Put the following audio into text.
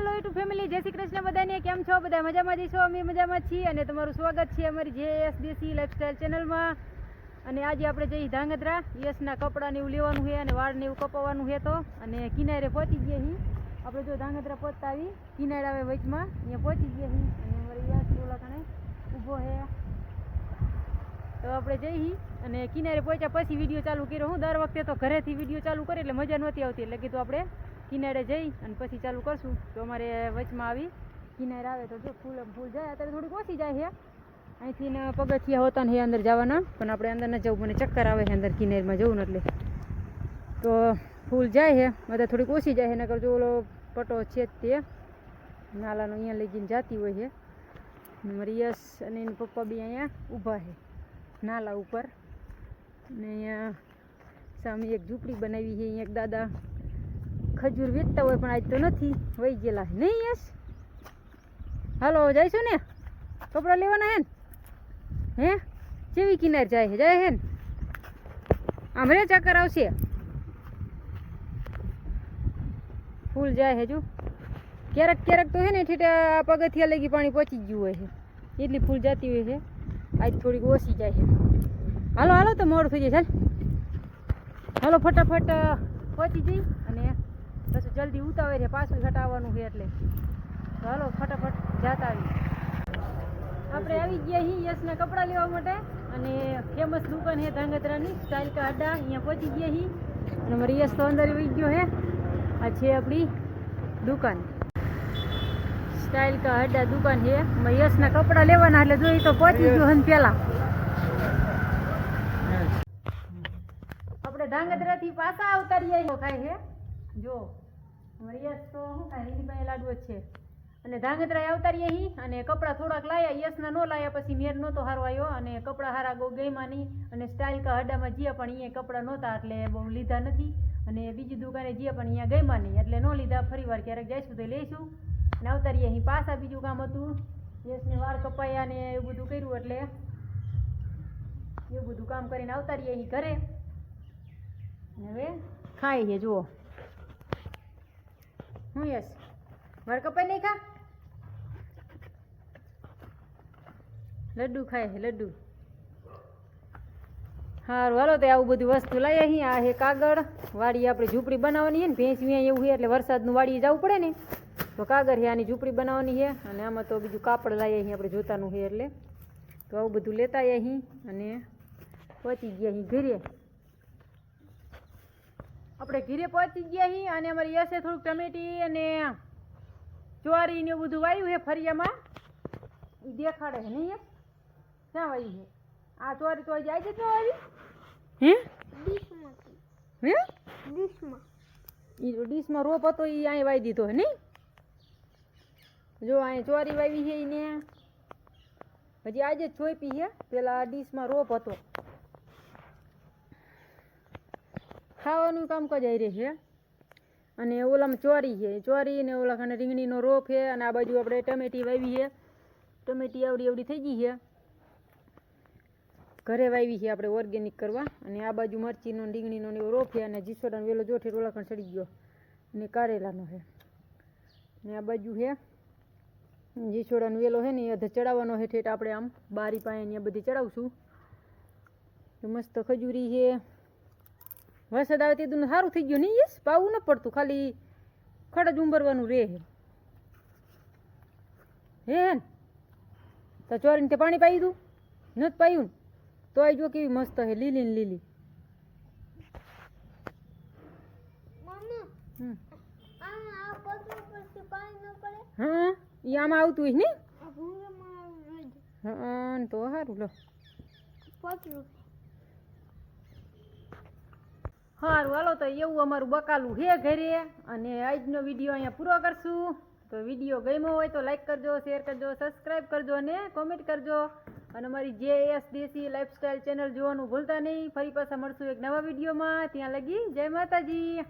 Hello YouTube family, જય શ્રી કૃષ્ણ બધાને. કેમ છો? બધા મજામાં જ છો? અમે મજામાં છીએ અને તમારું સ્વાગત છે અમારી જેએસ દેશી લાઈફસ્ટાઈલ ચેનલમાં. અને આજે આપણે જઈએ ધાંગધ્રા. યશના કપડાને એવું લેવાનું છે અને વાળને એવું કપાવવાનું છે. તો અને કિનારે પહોંચી ગયા છીએ આપણે. જો ધાંગધ્રા પહોંચતા આવી કિનારે આવે વચમાં, અહીંયા પહોંચી ગયા છીએ અને અમારે યશ ઓલા કણે ઊભો છે. તો આપણે જઈએ અને કિનારે પહોંચ્યા પછી વિડીયો ચાલુ કર્યો. હું દર વખતે તો ઘરેથી વિડીયો ચાલુ કરે એટલે મજા નહોતી આવતી, એટલે કીધું આપણે કિનારે જઈ અને પછી ચાલુ કરશું. તો અમારે વચમાં આવી કિનારે આવે તો જો ફૂલ જાય. અત્યારે થોડીક ઓછી જાય છે અહીંથી પગથિયા હોતા ને અંદર જવાના, પણ આપણે અંદર ન જવું, મને ચક્કર આવે છે અંદર કિનારમાં જવું ને એટલે. તો ફૂલ જાય છે બધા, થોડીક ઓછી જાય છે. નકર જો ઓલો પટો છે તે નાલાનો અહીંયા લઈ જઈને જતી હોય છે. મારી યશ અને એના પપ્પા બી અહીંયા ઊભા છે નાલા ઉપર. ને અહીંયા સામે એક ઝૂંપડી બનાવી છે. અહીંયા એક દાદા ખજૂર વેચતા હોય, પણ આજ તો નથી, વહી ગયેલા નહીં. યશ હાલો જઈશું ને, કપડાં લેવાના હે ને? હે જેવી કિનાર જાય હે ને? આમ રે ચક્કર આવશે. ફૂલ જાય છે જો, ક્યારેક તો હે ને ઠેઠા પગથિયા લગી પાણી પહોંચી ગયું હોય છે, એટલી ફૂલ જતી હોય છે. આજ થોડીક ઓછી જાય છે. હાલો તો મોડું થઈ જાય. ચાલ હાલો ફટાફટ પહોંચી જઈ અને પછી જલ્દી ઉતાવે છે, પાછું હટાવવાનું છે એટલે. તો હાલો ફટાફટ જાતા આવી. આપણે આવી ગયા છીએ યશના કપડાં લેવા માટે અને ફેમસ દુકાન છે ધાંગધ્રાની સ્ટાઇલ કા અડ્ડા. અહીંયા પહોંચી ગયા છીએ અને મારી યશ તો અંદર વહી ગયો છે. આ છે આપણી દુકાન, સ્ટાઇલ કા અડ્ડા દુકાન છે. યશના કપડાં લેવાના એટલે જોઈ તો પહોંચી ગયો હન. પેલા આપણે ધાંગધ્રાથી પાછા આવતારીએ ખાય છે. જો અમારી યશ તો શું ખાય, એની પાસે લાડવો જ છે. અને ધાંગધ્રા આવતા રહીએ અહીં અને કપડાં થોડાક લાયા. યશના નો લાયા, પછી મેર નહોતો સારો આવ્યો અને કપડાં હારા ગઈમાં નહીં. અને સ્ટાઇલ કા અડ્ડામાં જ્યાં પણ અહીંયા કપડાં નહોતા એટલે બહુ લીધા નથી. અને બીજી દુકાને જ્યાં પણ અહીંયા ગઈમાં નહીં એટલે ન લીધા. ફરી વાર ક્યારેક જઈશું તો લઈશું. અને આવતા રહીએ અહીં પાછા. બીજું કામ હતું, યશને વાળ કપાયા ને એવું બધું કર્યું, એટલે એવું બધું કામ કરીને આવતા રહીએ અહીં ઘરે. અને હવે ખાઈ છે. જુઓ હું યશ વાળ કપાઈ નહીં ખા, લડ્ડુ ખાય છે લડ્ડુ. સારું હાલો તો આવું બધું વસ્તુ લાવીએ અહીં. આ છે કાગળ, વાડી આપણે ઝૂંપડી બનાવવાની છે ને, ભેંસ વ્યાં એવું છે એટલે વરસાદનું વાડીએ જવું પડે ને, તો કાગળ છે આની ઝૂંપડી બનાવવાની છે. અને આમાં તો બીજું કાપડ લાવીએ અહીં આપણે જોતાનું છે એટલે. તો આવું બધું લેતા આવીએ અહીં અને પહોંચી ગયા અહીં ઘરે. આપણે ઘરે પહોંચી ગયા અહીં અને અમારી યશે થોડુંક ટમેટી અને ચોરી ને એવું બધું વાવ્યું છે ફરિયામાં. એ દેખાડે છે નહીં? ક્યાં વાવ્યું છે આ ચોરી? તો આજે જ આવી હે ડીશમાં રોપ હતો, એ અહીં વાવી દીધો હે નહીં? જો અહીં ચોરી વાવી છે એને હજી આજે જ ચોપી છે. પેલા ડીશમાં રોપ હતો. ખાવાનું કામકાજ આવી રહે છે. અને ઓલામાં ચોરી છે, ચોરી ને ઓલા ખાને રીંગણીનો રોપ છે. અને આ બાજુ આપણે ટમેટી વાવી છે. ટમેટી એવડી થઈ ગઈ છે, ઘરે વાવી છે આપણે ઓર્ગેનિક કરવા. અને આ બાજુ મરચીનો રીંગણીનો એવો રોપ છે. અને જીસોડાનો વેલો જો ઠેઠ ઓલા ખાને ચડી ગયો. અને કારેલાનો છે. ને આ બાજુ છે જીસોડાનો વેલો છે ને, એ ચડાવવાનો છે ઠેઠ આપણે આમ બારી પાસે અહીંયા બધી ચડાવશું. મસ્ત ખજૂરી છે. વરસાદ આવે તે સારું થઈ ગયું નહીં? યસ પાવું ન પડતું, ખાલી ખડ જ ઉંબરવાનું રહે હે ને. તો ચોરીને તે પાણી પાઈ દઉં નથી પાયું ને, તો આ જો કેવી મસ્ત છે, લીલી ને લીલી. હા એ આમાં આવતું હોય ને. હા તો સારું લો. સારું હાલો તો એવું અમારું બકાલું છે ઘરે. અને આજનો વિડીયો અહીંયા પૂરો કરશું. તો વિડીયો ગમ્યો હોય તો લાઈક કરજો, શેર કરજો, સબસ્ક્રાઈબ કરજો અને કોમેન્ટ કરજો. અને અમારી જેએસ દેશી લાઈફસ્ટાઈલ ચેનલ જોવાનું ભૂલતા નહીં. ફરી પાછા મળશું એક નવા વિડીયોમાં. ત્યાં લગી જય માતાજી.